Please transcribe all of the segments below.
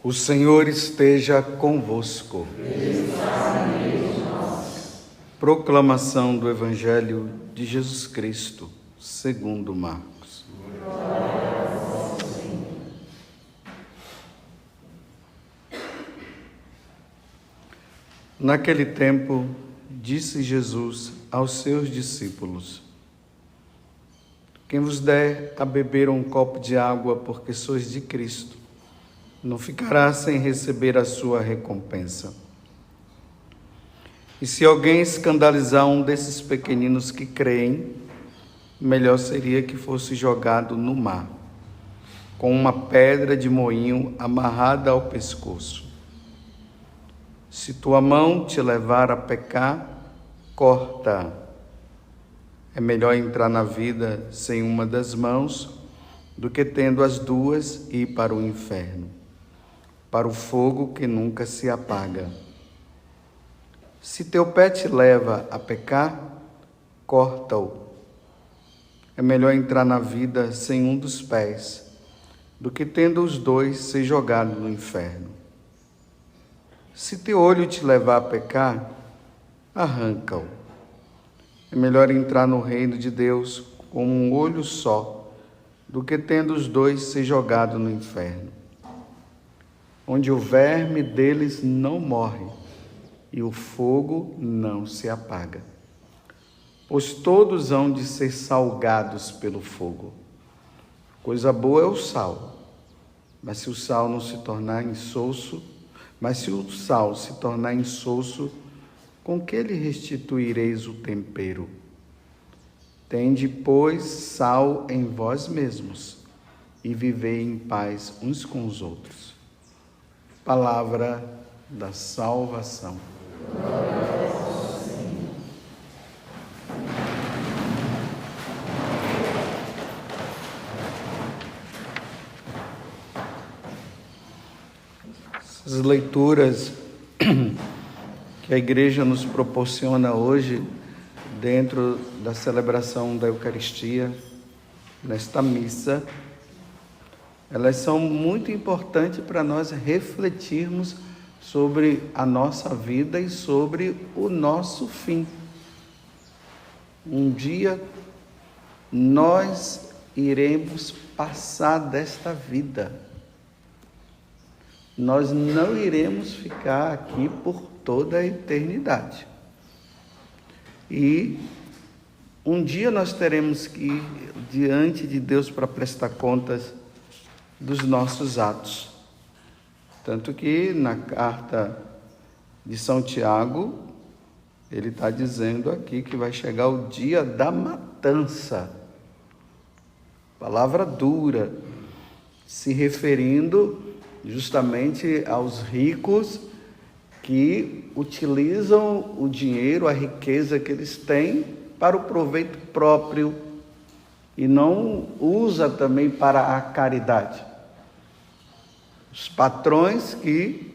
O Senhor esteja convosco. Proclamação do Evangelho de Jesus Cristo, segundo Marcos. Naquele tempo, disse Jesus aos seus discípulos: quem vos der a beber um copo de água porque sois de Cristo, não ficará sem receber a sua recompensa. E se alguém escandalizar um desses pequeninos que creem, melhor seria que fosse jogado no mar, com uma pedra de moinho amarrada ao pescoço. Se tua mão te levar a pecar, corta. É melhor entrar na vida sem uma das mãos do que tendo as duas ir para o inferno, para o fogo que nunca se apaga. Se teu pé te leva a pecar, corta-o. É melhor entrar na vida sem um dos pés do que tendo os dois ser jogado no inferno. Se teu olho te levar a pecar, arranca-o. É melhor entrar no reino de Deus com um olho só do que tendo os dois ser jogado no inferno, onde o verme deles não morre e o fogo não se apaga. Pois todos hão de ser salgados pelo fogo. Coisa boa é o sal, mas se o sal se tornar insosso, com que lhe restituireis o tempero? Tende, pois, sal em vós mesmos e vivei em paz uns com os outros. Palavra da salvação. Glória a Deus, Senhor. Essas leituras que a Igreja nos proporciona hoje, dentro da celebração da Eucaristia, nesta missa, elas são muito importantes para nós refletirmos sobre a nossa vida e sobre o nosso fim. Um dia nós iremos passar desta vida. Nós não iremos ficar aqui por toda a eternidade. E um dia nós teremos que ir diante de Deus para prestar contas dos nossos atos. Tanto que na carta de São Tiago, ele está dizendo aqui que vai chegar o dia da matança. Palavra dura, se referindo justamente aos ricos que utilizam o dinheiro, a riqueza que eles têm para o proveito próprio e não usa também para a caridade. Os patrões que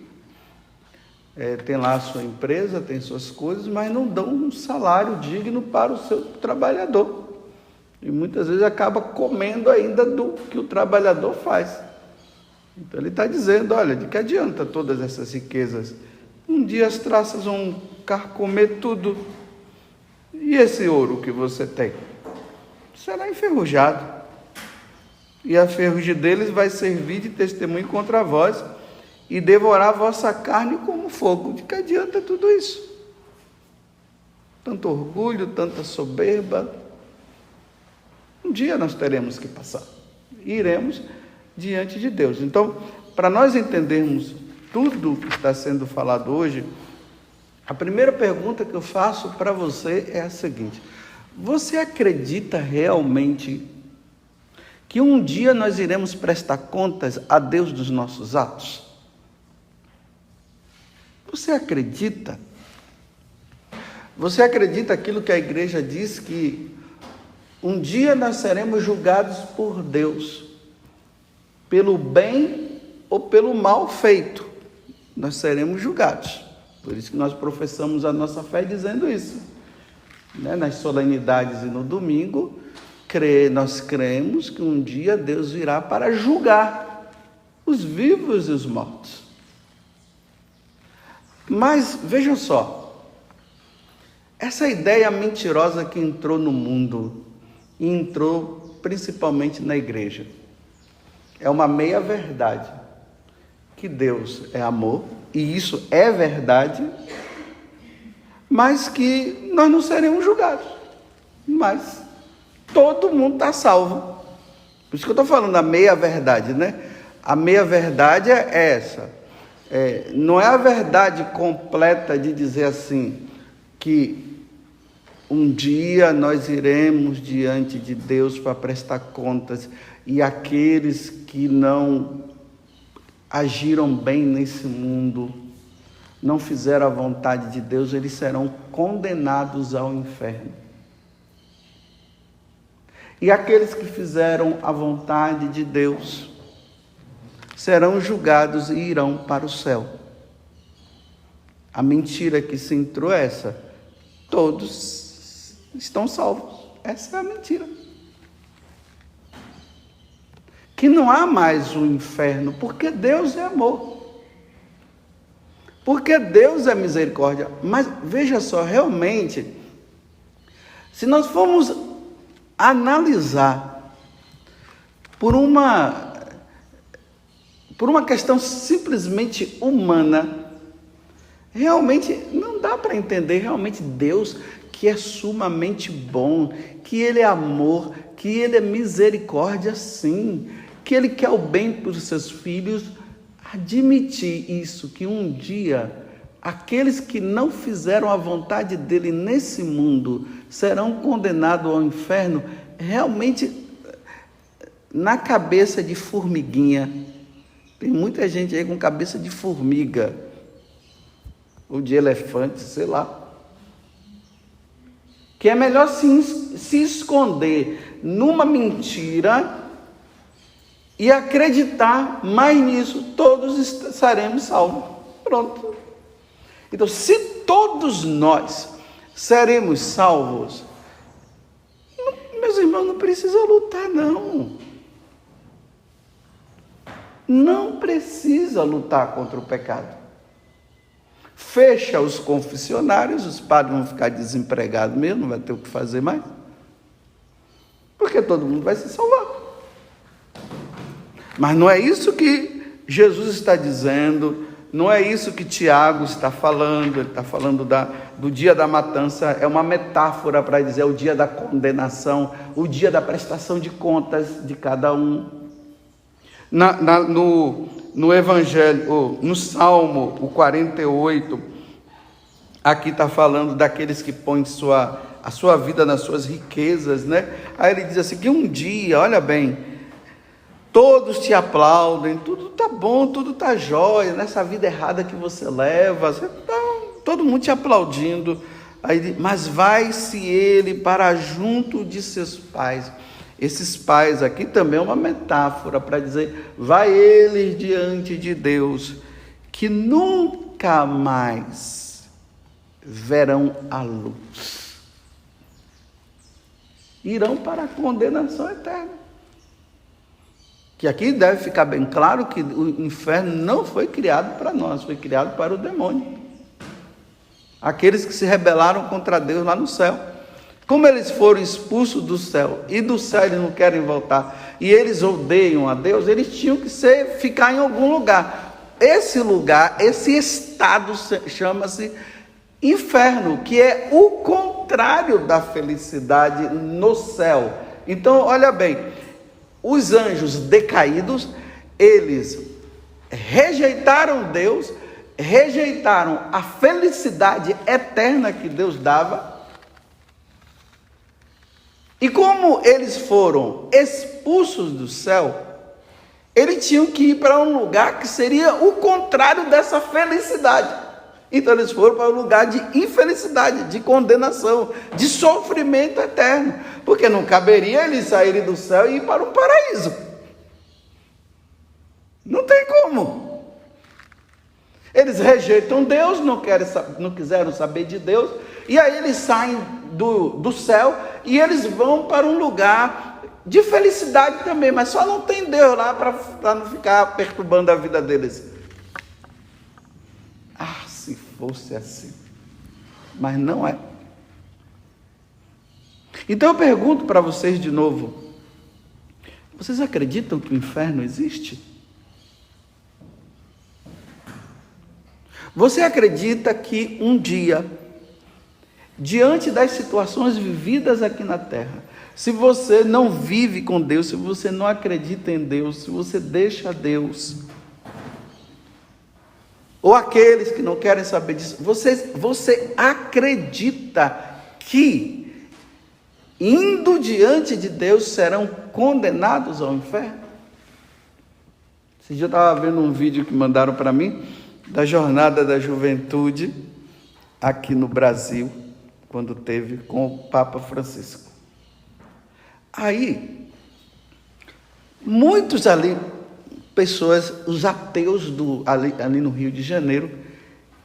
têm lá a sua empresa, têm suas coisas, mas não dão um salário digno para o seu trabalhador. E muitas vezes acaba comendo ainda do que o trabalhador faz. Então ele está dizendo, olha, de que adianta todas essas riquezas? Um dia as traças vão carcomer tudo. E esse ouro que você tem? Será enferrujado. E a ferrugem deles vai servir de testemunho contra vós e devorar a vossa carne como fogo. De que adianta tudo isso? Tanto orgulho, tanta soberba. Um dia nós teremos que passar. Iremos diante de Deus. Então, para nós entendermos tudo o que está sendo falado hoje, a primeira pergunta que eu faço para você é a seguinte: você acredita realmente que um dia nós iremos prestar contas a Deus dos nossos atos? Você acredita? Você acredita aquilo que a igreja diz, que um dia nós seremos julgados por Deus, pelo bem ou pelo mal feito? Nós seremos julgados. Por isso que nós professamos a nossa fé dizendo isso. Nas solenidades e no domingo, nós cremos que um dia Deus virá para julgar os vivos e os mortos. Mas vejam só, essa ideia mentirosa que entrou no mundo, e entrou principalmente na igreja, é uma meia-verdade, que Deus é amor, e isso é verdade, mas que nós não seremos julgados, mas todo mundo está salvo. Por isso que eu estou falando da meia-verdade, né? A meia-verdade é essa. Não é a verdade completa de dizer assim, que um dia nós iremos diante de Deus para prestar contas, e aqueles que não agiram bem nesse mundo, não fizeram a vontade de Deus, eles serão condenados ao inferno. E aqueles que fizeram a vontade de Deus serão julgados e irão para o céu. A mentira que se entrou é essa: todos estão salvos. Essa é a mentira. Que não há mais o inferno, porque Deus é amor. Porque Deus é misericórdia. Mas veja só, realmente, se nós formos analisar por uma questão simplesmente humana, realmente não dá para entender realmente Deus, que é sumamente bom, que Ele é amor, que Ele é misericórdia, sim, que Ele quer o bem para os seus filhos, admitir isso, que um dia aqueles que não fizeram a vontade dEle nesse mundo serão condenados ao inferno, realmente na cabeça de formiguinha. Tem muita gente aí com cabeça de formiga, ou de elefante, sei lá. Que é melhor se esconder numa mentira e acreditar mais nisso, todos seremos salvos. Pronto. Então, se todos nós seremos salvos, meus irmãos, não precisa lutar, não. Não precisa lutar contra o pecado. Fecha os confessionários, os padres vão ficar desempregados mesmo, não vai ter o que fazer mais. Porque todo mundo vai se salvar. Mas não é isso que Jesus está dizendo, não é isso que Tiago está falando. Ele está falando do dia da matança, é uma metáfora para dizer o dia da condenação, o dia da prestação de contas de cada um. No Evangelho, no Salmo, o 48, aqui está falando daqueles que põem a sua vida nas suas riquezas, né? Aí ele diz assim, que um dia, olha bem, todos te aplaudem, tudo está bom, tudo está jóia, nessa vida errada que você leva, todo mundo te aplaudindo, aí, mas vai-se ele para junto de seus pais. Esses pais aqui também é uma metáfora para dizer, vai eles diante de Deus, que nunca mais verão a luz. Irão para a condenação eterna. Que aqui deve ficar bem claro que o inferno não foi criado para nós, foi criado para o demônio. Aqueles que se rebelaram contra Deus lá no céu. Como eles foram expulsos do céu, e do céu eles não querem voltar, e eles odeiam a Deus, eles tinham que ficar em algum lugar. Esse lugar, esse estado chama-se inferno, que é o contrário da felicidade no céu. Então, olha bem, os anjos decaídos, eles rejeitaram Deus, rejeitaram a felicidade eterna que Deus dava. E como eles foram expulsos do céu, eles tinham que ir para um lugar que seria o contrário dessa felicidade. Então eles foram para um lugar de infelicidade, de condenação, de sofrimento eterno. Porque não caberia eles saírem do céu e ir para um paraíso. Não tem como. Eles rejeitam Deus, não quiseram saber de Deus, e aí eles saem do céu e eles vão para um lugar de felicidade também, mas só não tem Deus lá para não ficar perturbando a vida deles. Ah, se fosse assim. Mas não é. Então eu pergunto para vocês de novo: vocês acreditam que o inferno existe? Você acredita que um dia, diante das situações vividas aqui na terra, se você não vive com Deus, se você não acredita em Deus, se você deixa Deus, ou aqueles que não querem saber disso, você acredita que, indo diante de Deus, serão condenados ao inferno? Esse dia eu estava vendo um vídeo que mandaram para mim, da jornada da juventude aqui no Brasil, quando teve com o Papa Francisco. Aí, muitos ali, pessoas, os ateus ali no Rio de Janeiro,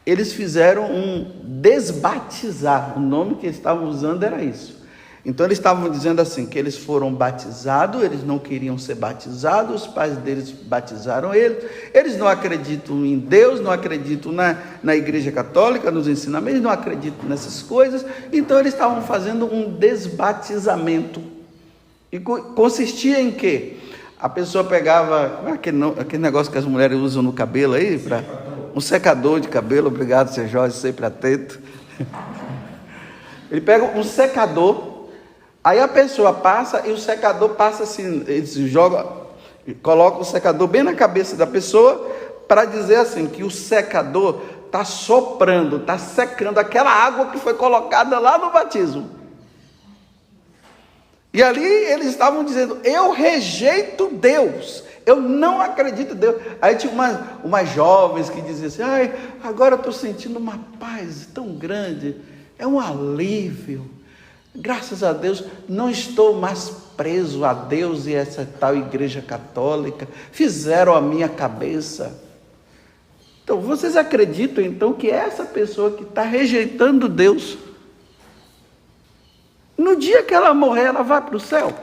eles fizeram um desbatizar, o nome que eles estavam usando era isso. Então eles estavam dizendo assim, que eles foram batizados, eles não queriam ser batizados, os pais deles batizaram eles não acreditam em Deus, não acreditam na Igreja Católica, nos ensinamentos, não acreditam nessas coisas, então eles estavam fazendo um desbatizamento. E consistia em quê? A pessoa pegava aquele negócio que as mulheres usam no cabelo aí, um secador de cabelo, obrigado, Sr. Jorge, sempre atento. Ele pega um secador, aí a pessoa passa e o secador passa assim, eles coloca o secador bem na cabeça da pessoa para dizer assim, que o secador está soprando, está secando aquela água que foi colocada lá no batismo. E ali eles estavam dizendo, eu rejeito Deus, eu não acredito em Deus. Aí tinha umas jovens que diziam assim, ai, agora eu estou sentindo uma paz tão grande, é um alívio. Graças a Deus, não estou mais preso a Deus e essa tal igreja católica. Fizeram a minha cabeça. Então, vocês acreditam, então, que essa pessoa que está rejeitando Deus, no dia que ela morrer, ela vai para o céu?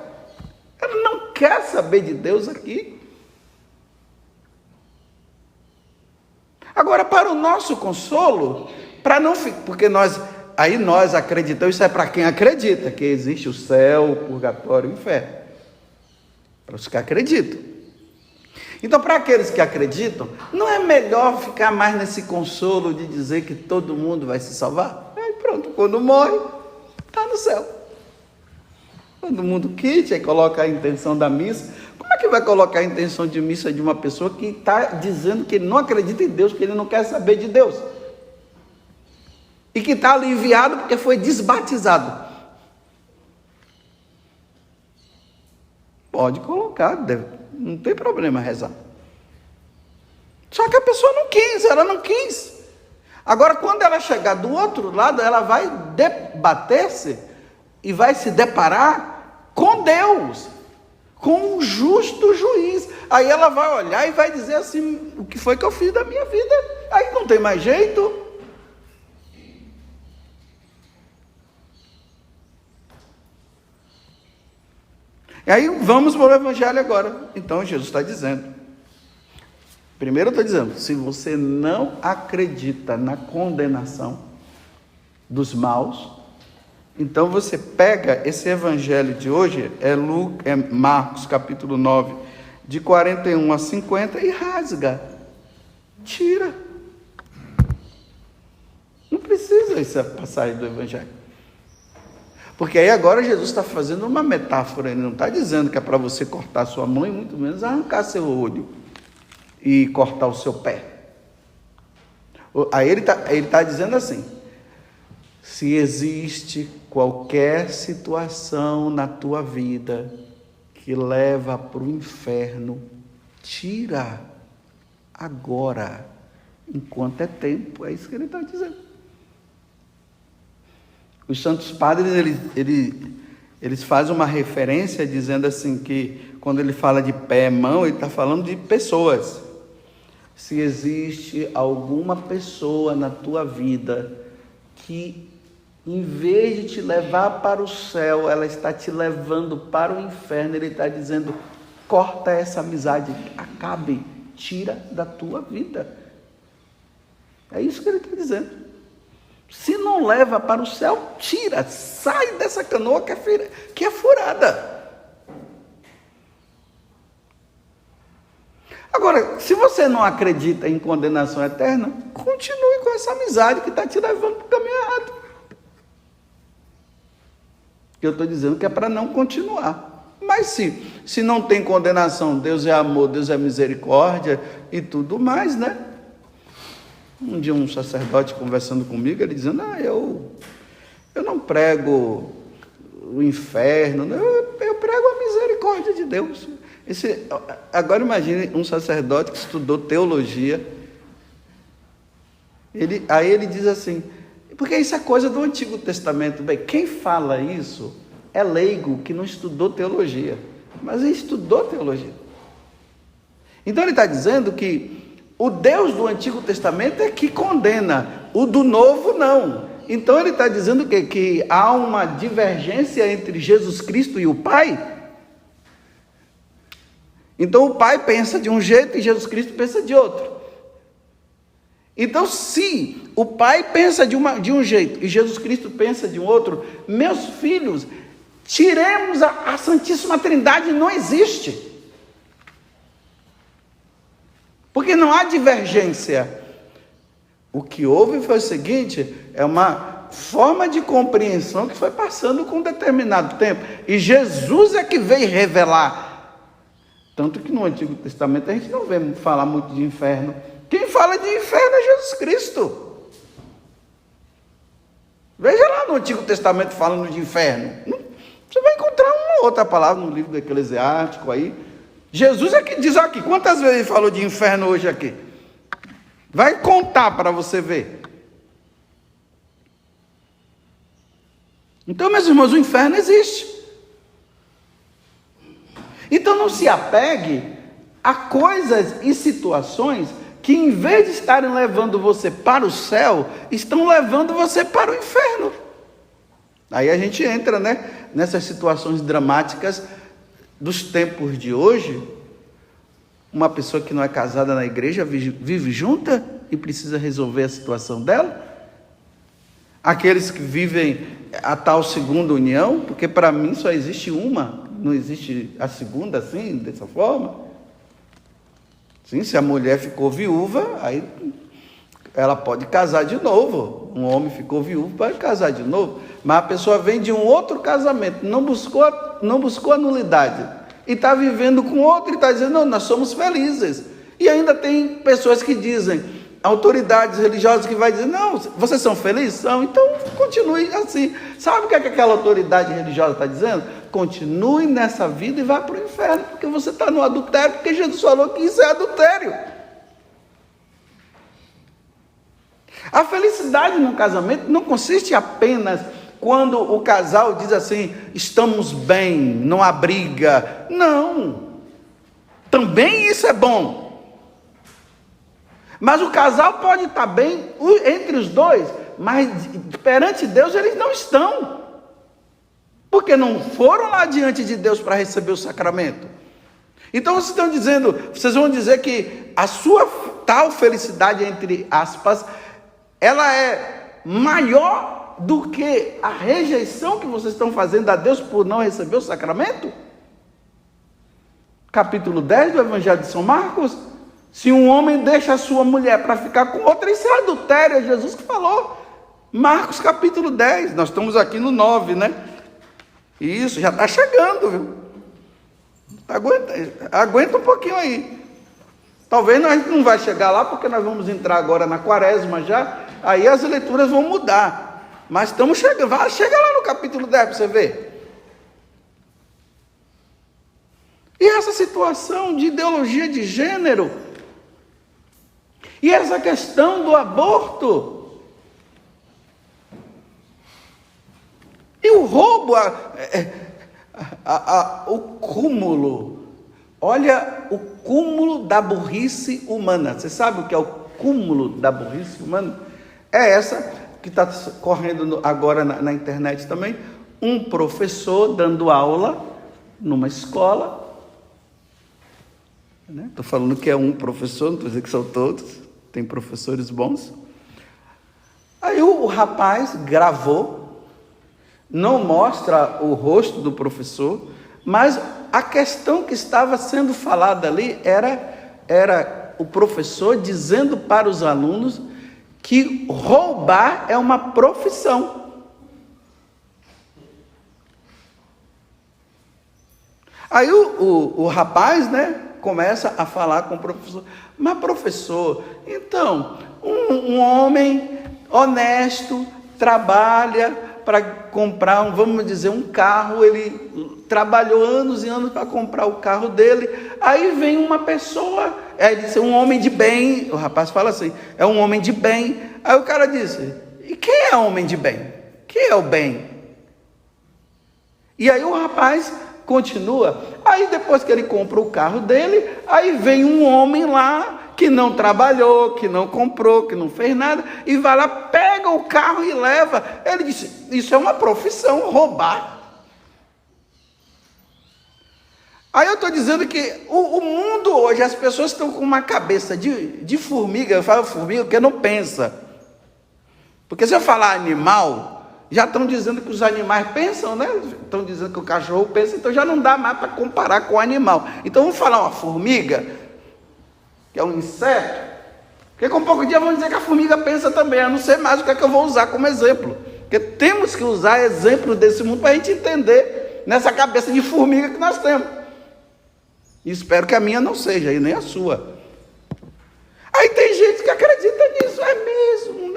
Ela não quer saber de Deus aqui. Agora, para o nosso consolo, para não ficar, porque nós acreditamos, isso é para quem acredita, que existe o céu, o purgatório e o inferno. Para os que acreditam. Então, para aqueles que acreditam, não é melhor ficar mais nesse consolo de dizer que todo mundo vai se salvar? Aí pronto, quando morre, está no céu. Todo mundo quite, aí coloca a intenção da missa. Como é que vai colocar a intenção de missa de uma pessoa que está dizendo que ele não acredita em Deus, que ele não quer saber de Deus? E que está aliviado porque foi desbatizado. Pode colocar, não tem problema rezar. Só que a pessoa não quis, ela não quis. Agora, quando ela chegar do outro lado, ela vai debater-se e vai se deparar com Deus, com um justo juiz. Aí ela vai olhar e vai dizer assim, o que foi que eu fiz da minha vida? Aí não tem mais jeito. E aí vamos para o Evangelho agora. Então Jesus está dizendo, primeiro eu estou dizendo, se você não acredita na condenação dos maus, então você pega esse Evangelho de hoje, é Marcos capítulo 9, de 41 a 50 e rasga, tira. Não precisa essa passagem do Evangelho. Porque aí agora Jesus está fazendo uma metáfora, ele não está dizendo que é para você cortar sua mão e muito menos arrancar seu olho e cortar o seu pé. Aí ele está dizendo assim, se existe qualquer situação na tua vida que leva para o inferno, tira agora, enquanto é tempo, é isso que ele está dizendo. Os santos padres, eles fazem uma referência dizendo assim que quando ele fala de pé, mão, ele está falando de pessoas. Se existe alguma pessoa na tua vida que Em vez de te levar para o céu, ela está te levando para o inferno. Ele está dizendo: corta essa amizade, acabe, tira da tua vida. É isso que ele está dizendo. Se não leva para o céu, tira, sai dessa canoa que é furada. Agora, se você não acredita em condenação eterna, continue com essa amizade que está te levando para o caminho errado. Eu estou dizendo que é para não continuar. Mas se não tem condenação, Deus é amor, Deus é misericórdia e tudo mais, né? Um dia um sacerdote conversando comigo, ele dizendo: eu não prego o inferno, eu prego a misericórdia de Deus. Agora imagine um sacerdote que estudou teologia, aí ele diz assim, porque isso é coisa do Antigo Testamento. Bem, quem fala isso é leigo, que não estudou teologia, mas ele estudou teologia. Então ele está dizendo que o Deus do Antigo Testamento é que condena, o do Novo não. Então ele está dizendo que há uma divergência entre Jesus Cristo e o Pai. Então o Pai pensa de um jeito e Jesus Cristo pensa de outro. Então, se o Pai pensa de um jeito e Jesus Cristo pensa de um outro, meus filhos, tiremos a Santíssima Trindade, não existe. Porque não há divergência. O que houve foi o seguinte: é uma forma de compreensão que foi passando com um determinado tempo. E Jesus é que veio revelar. Tanto que no Antigo Testamento a gente não vê falar muito de inferno. Quem fala de inferno é Jesus Cristo. Veja lá no Antigo Testamento falando de inferno. Você vai encontrar uma outra palavra no livro do Eclesiástico aí. Jesus é que diz aqui. Quantas vezes ele falou de inferno hoje aqui? Vai contar para você ver. Então, meus irmãos, o inferno existe. Então não se apegue a coisas e situações que, em vez de estarem levando você para o céu, estão levando você para o inferno. Aí a gente entra, né, nessas situações dramáticas dos tempos de hoje. Uma pessoa que não é casada na igreja vive junta e precisa resolver a situação dela. Aqueles que vivem a tal segunda união, porque para mim só existe uma. Não existe a segunda assim, dessa forma. Sim, se a mulher ficou viúva, aí ela pode casar de novo. Um homem ficou viúvo, pode casar de novo. Mas a pessoa vem de um outro casamento, não buscou a nulidade. E está vivendo com outro e está dizendo: não, nós somos felizes. E ainda tem pessoas que dizem, autoridades religiosas que vai dizer: não, vocês são felizes? São, então continue assim. Sabe o que aquela autoridade religiosa está dizendo? Continue nessa vida e vá para o inferno, porque você está no adultério, porque Jesus falou que isso é adultério. A felicidade no casamento não consiste apenas quando o casal diz assim: estamos bem, não há briga. Não, também isso é bom. Mas o casal pode estar bem entre os dois, mas perante Deus eles não estão. Porque não foram lá diante de Deus para receber o sacramento. Então vocês vão dizer que a sua tal felicidade, entre aspas, ela é maior do que a rejeição que vocês estão fazendo a Deus por não receber o sacramento? Capítulo 10 do Evangelho de São Marcos. Se um homem deixa a sua mulher para ficar com outra, isso é adultério, é Jesus que falou. Marcos capítulo 10, nós estamos aqui no 9, né? Isso, já está chegando, viu? Aguenta um pouquinho aí. Talvez nós não vai chegar lá, porque nós vamos entrar agora na quaresma já, aí as leituras vão mudar. Mas estamos chegando, chega lá no capítulo 10 para você ver. E essa situação de ideologia de gênero, e essa questão do aborto, e o roubo, o cúmulo, olha o cúmulo da burrice humana. Você sabe o que é o cúmulo da burrice humana? É essa que está correndo agora na internet também, um professor dando aula numa escola, estou falando que é um professor, não estou dizendo que são todos, tem professores bons. Aí o rapaz gravou, não mostra o rosto do professor, mas a questão que estava sendo falada ali era o professor dizendo para os alunos que roubar é uma profissão. Aí o rapaz, começa a falar com o professor. Mas professor, então, um homem honesto trabalha para comprar, vamos dizer, um carro, ele trabalhou anos e anos para comprar o carro dele, aí vem uma pessoa, ele disse, um homem de bem, o rapaz fala assim, é um homem de bem, aí o cara disse, e quem é homem de bem? Quem é o bem? E aí o rapaz continua, aí depois que ele compra o carro dele, aí vem um homem lá, que não trabalhou, que não comprou, que não fez nada, e vai lá, pega o carro e leva. Ele disse, isso é uma profissão, roubar. Aí eu estou dizendo que o mundo hoje, as pessoas estão com uma cabeça de formiga, eu falo formiga porque não pensa. Porque se eu falar animal, já estão dizendo que os animais pensam, Estão dizendo que o cachorro pensa, então já não dá mais para comparar com o animal. Então vamos falar uma formiga, que é um inseto, porque com pouco dia vão dizer que a formiga pensa também, eu não sei mais o que é que eu vou usar como exemplo, porque temos que usar exemplos desse mundo para a gente entender nessa cabeça de formiga que nós temos, e espero que a minha não seja, e nem a sua. Aí tem gente que acredita nisso, é mesmo,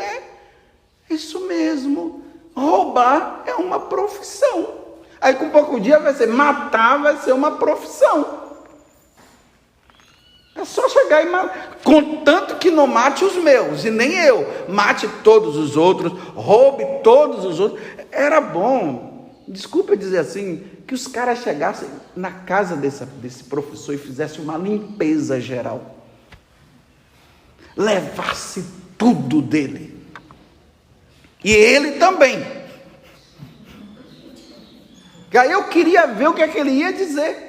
isso mesmo, roubar é uma profissão, aí com pouco dia vai ser, matar vai ser uma profissão. É só chegar e matar, contanto que não mate os meus, e nem eu, mate todos os outros, roube todos os outros. Era bom, desculpa dizer assim, que os caras chegassem na casa desse professor e fizessem uma limpeza geral, levasse tudo dele, e ele também. E aí eu queria ver o que é que ele ia dizer.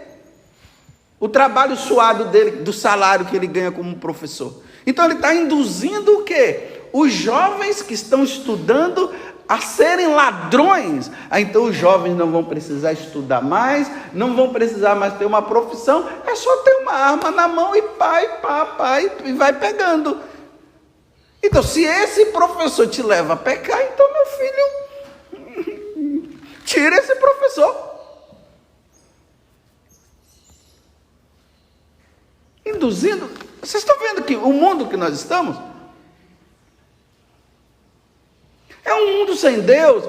O trabalho suado dele, do salário que ele ganha como professor. Então ele está induzindo o quê? Os jovens que estão estudando a serem ladrões. Então os jovens não vão precisar estudar mais, não vão precisar mais ter uma profissão, é só ter uma arma na mão e e vai pegando. Então se esse professor te leva a pecar, então meu filho, tira esse professor. Induzindo, vocês estão vendo que o mundo que nós estamos é um mundo sem Deus,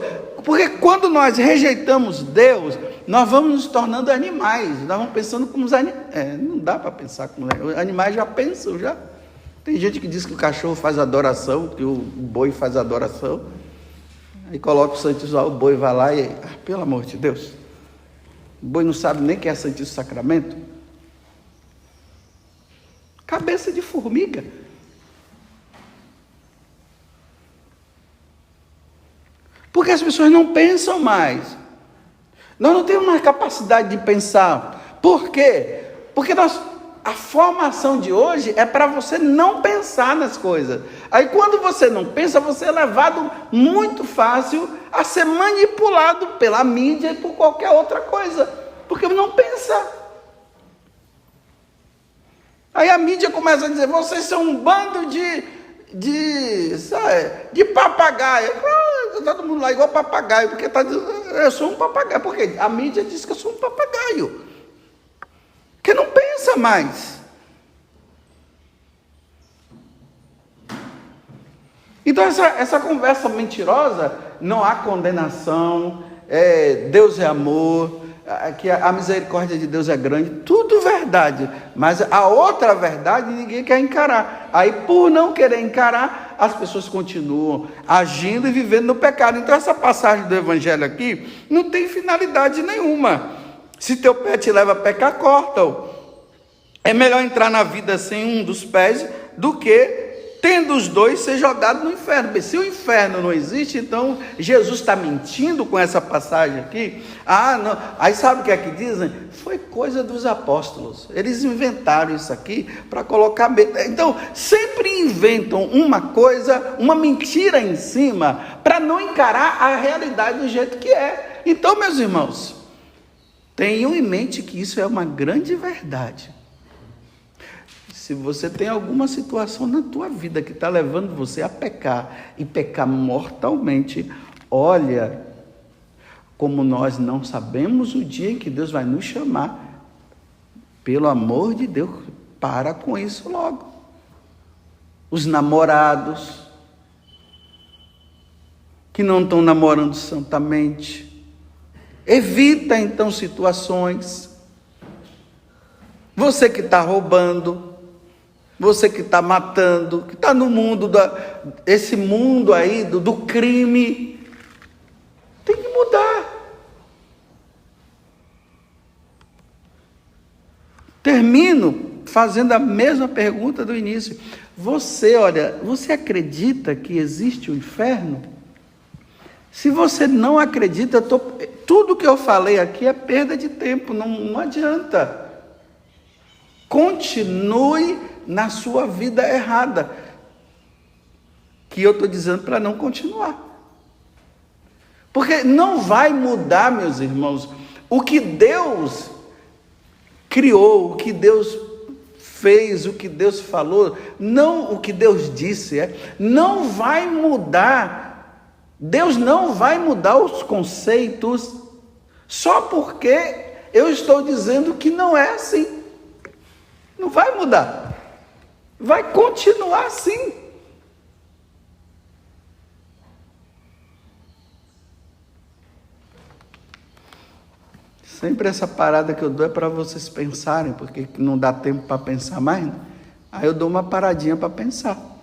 porque quando nós rejeitamos Deus, nós vamos nos tornando animais, nós vamos pensando como os animais, não dá para pensar como os animais já pensam, já. Tem gente que diz que o cachorro faz adoração, que o boi faz adoração, aí coloca o Santíssimo, o boi vai lá e, pelo amor de Deus, o boi não sabe nem que é Santíssimo Sacramento. Cabeça de formiga. Porque as pessoas não pensam mais. Nós não temos mais capacidade de pensar. Por quê? Porque a formação de hoje é para você não pensar nas coisas. Aí quando você não pensa, você é levado muito fácil a ser manipulado pela mídia e por qualquer outra coisa. Porque não pensa. Aí a mídia começa a dizer, vocês são um bando de papagaio. Todo mundo lá igual papagaio, porque está dizendo, eu sou um papagaio. Porque a mídia diz que eu sou um papagaio. Que não pensa mais. Então essa conversa mentirosa, não há condenação, Deus é amor, que a misericórdia de Deus é grande, tudo verdade, mas a outra verdade ninguém quer encarar. Aí por não querer encarar, as pessoas continuam agindo e vivendo no pecado. Então essa passagem do evangelho aqui não tem finalidade nenhuma. Se teu pé te leva a pecar, corta-o. É melhor entrar na vida sem um dos pés do que tendo os dois, ser jogado no inferno. Bem, se o inferno não existe, então Jesus está mentindo com essa passagem aqui? Não. Aí sabe o que é que dizem? Foi coisa dos apóstolos. Eles inventaram isso aqui para colocar medo. Então, sempre inventam uma coisa, uma mentira em cima, para não encarar a realidade do jeito que é. Então, meus irmãos, tenham em mente que isso é uma grande verdade. Se você tem alguma situação na tua vida que está levando você a pecar, e pecar mortalmente, olha, como nós não sabemos o dia em que Deus vai nos chamar, pelo amor de Deus, para com isso logo. Os namorados, que não estão namorando santamente, evita então situações. Você que está roubando, você que está matando, que está no mundo, esse mundo aí do crime, tem que mudar. Termino fazendo a mesma pergunta do início. Você acredita que existe o inferno? Se você não acredita, tudo que eu falei aqui é perda de tempo, não adianta. Continue na sua vida errada, que eu estou dizendo para não continuar, porque não vai mudar, meus irmãos, o que Deus criou, o que Deus fez, o que Deus falou, não o que Deus disse, não vai mudar. Deus não vai mudar os conceitos só porque eu estou dizendo que não é assim. Não vai mudar. Vai continuar assim. Sempre essa parada que eu dou é para vocês pensarem, porque não dá tempo para pensar mais, né? Aí eu dou uma paradinha para pensar.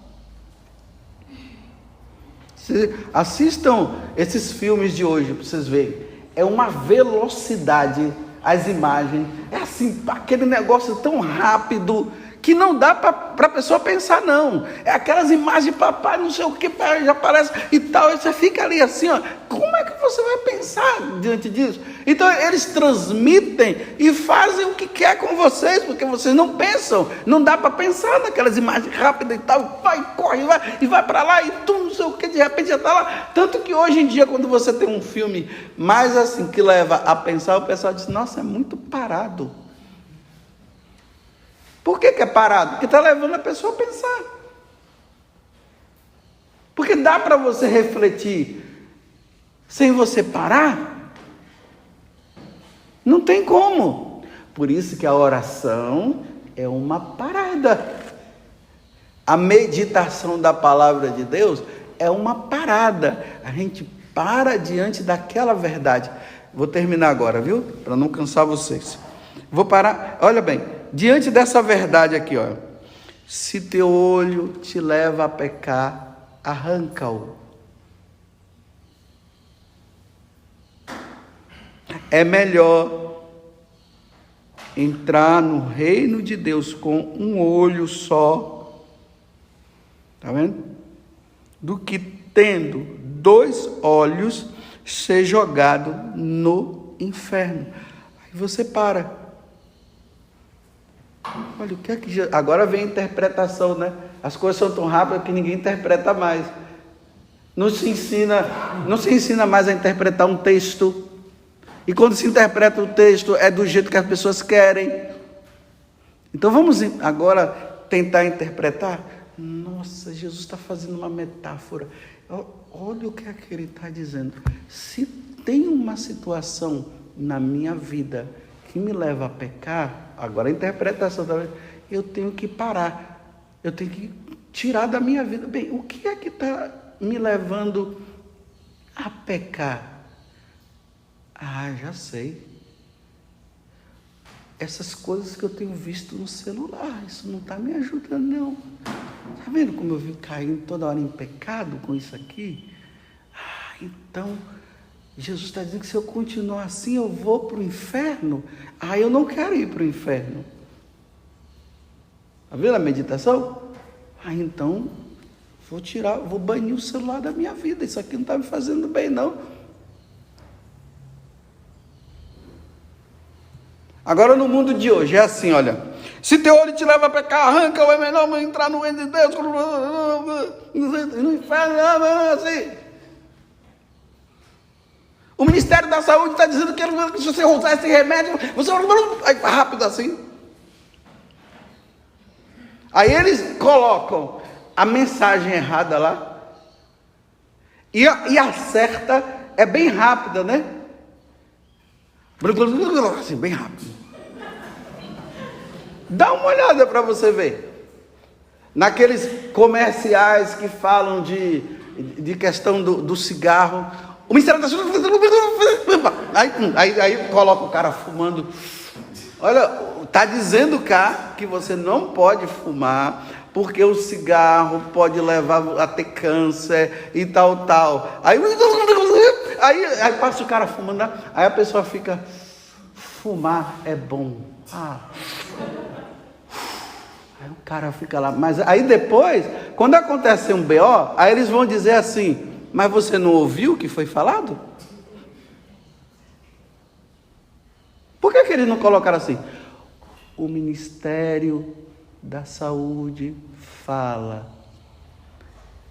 Assistam esses filmes de hoje para vocês verem. É uma velocidade, as imagens, é assim, aquele negócio tão rápido que não dá para a pessoa pensar, não. É aquelas imagens, papai, não sei o que, já aparece e tal, e você fica ali assim, ó. Como é que você vai pensar diante disso? Então, eles transmitem e fazem o que quer com vocês, porque vocês não pensam. Não dá para pensar naquelas imagens rápidas e tal, vai, corre, e vai para lá, e tu não sei o que, de repente já está lá. Tanto que hoje em dia, quando você tem um filme mais assim, que leva a pensar, o pessoal diz, nossa, é muito parado. Por que é parado? Porque está levando a pessoa a pensar. Porque dá para você refletir sem você parar? Não tem como. Por isso que a oração é uma parada. A meditação da palavra de Deus é uma parada. A gente para diante daquela verdade. Vou terminar agora, viu? Para não cansar vocês. Vou parar. Olha bem, diante dessa verdade aqui, ó. Se teu olho te leva a pecar, arranca-o. É melhor entrar no reino de Deus com um olho só, tá vendo? Do que tendo 2 olhos ser jogado no inferno. Aí você para. Olha, o que é que... Agora vem a interpretação, né? As coisas são tão rápidas que ninguém interpreta mais. Não se ensina mais a interpretar um texto. E quando se interpreta o texto, é do jeito que as pessoas querem. Então vamos agora tentar interpretar. Nossa, Jesus está fazendo uma metáfora. Olha o que é que ele está dizendo. Se tem uma situação na minha vida que me leva a pecar, agora a interpretação talvez, eu tenho que parar, eu tenho que tirar da minha vida. Bem, o que é que está me levando a pecar? Já sei. Essas coisas que eu tenho visto no celular, isso não está me ajudando, não. Está vendo como eu vim caindo toda hora em pecado com isso aqui? Então, Jesus está dizendo que se eu continuar assim, eu vou para o inferno. Eu não quero ir para o inferno. Está vendo a meditação? Então, vou banir o celular da minha vida. Isso aqui não está me fazendo bem, não. Agora, no mundo de hoje, é assim, olha. Se teu olho te leva a pecar, arranca, ou é melhor entrar no reino de Deus, no inferno, assim. O Ministério da Saúde está dizendo que se você usar esse remédio, você vai rápido assim. Aí eles colocam a mensagem errada lá, e acerta, é bem rápida, né? Assim, bem rápido. Dá uma olhada para você ver. Naqueles comerciais que falam de questão do cigarro, o Ministério da Saúde, aí coloca o cara fumando. Olha, está dizendo cá que você não pode fumar, porque o cigarro pode levar a ter câncer e tal. Aí passa o cara fumando, aí a pessoa fica, fumar é bom. Aí o cara fica lá, mas aí depois, quando acontecer um BO, aí eles vão dizer assim, mas você não ouviu o que foi falado? Por que eles não colocaram assim? O Ministério da Saúde fala,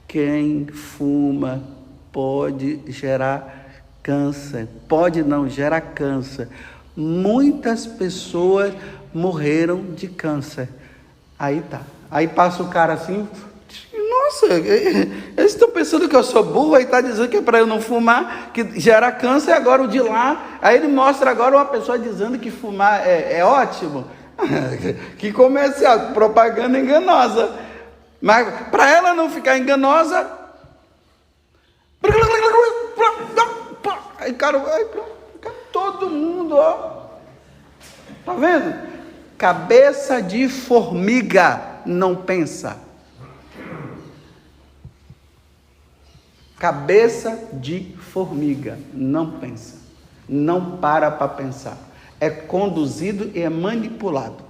quem fuma pode gerar câncer, pode não gerar câncer. Muitas pessoas morreram de câncer. Aí passa o cara assim, nossa, eles estão pensando que eu sou burro, aí está dizendo que é para eu não fumar, que gera câncer, agora o de lá, aí ele mostra agora uma pessoa dizendo que fumar é ótimo. Que comercial, propaganda enganosa. Mas para ela não ficar enganosa, aí cara, todo mundo, ó, tá vendo? Cabeça de formiga não pensa. Cabeça de formiga não pensa. Não para pensar. É conduzido e é manipulado.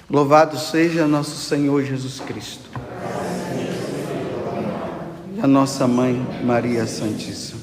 Louvado seja nosso Senhor Jesus Cristo. E a nossa Mãe Maria Santíssima.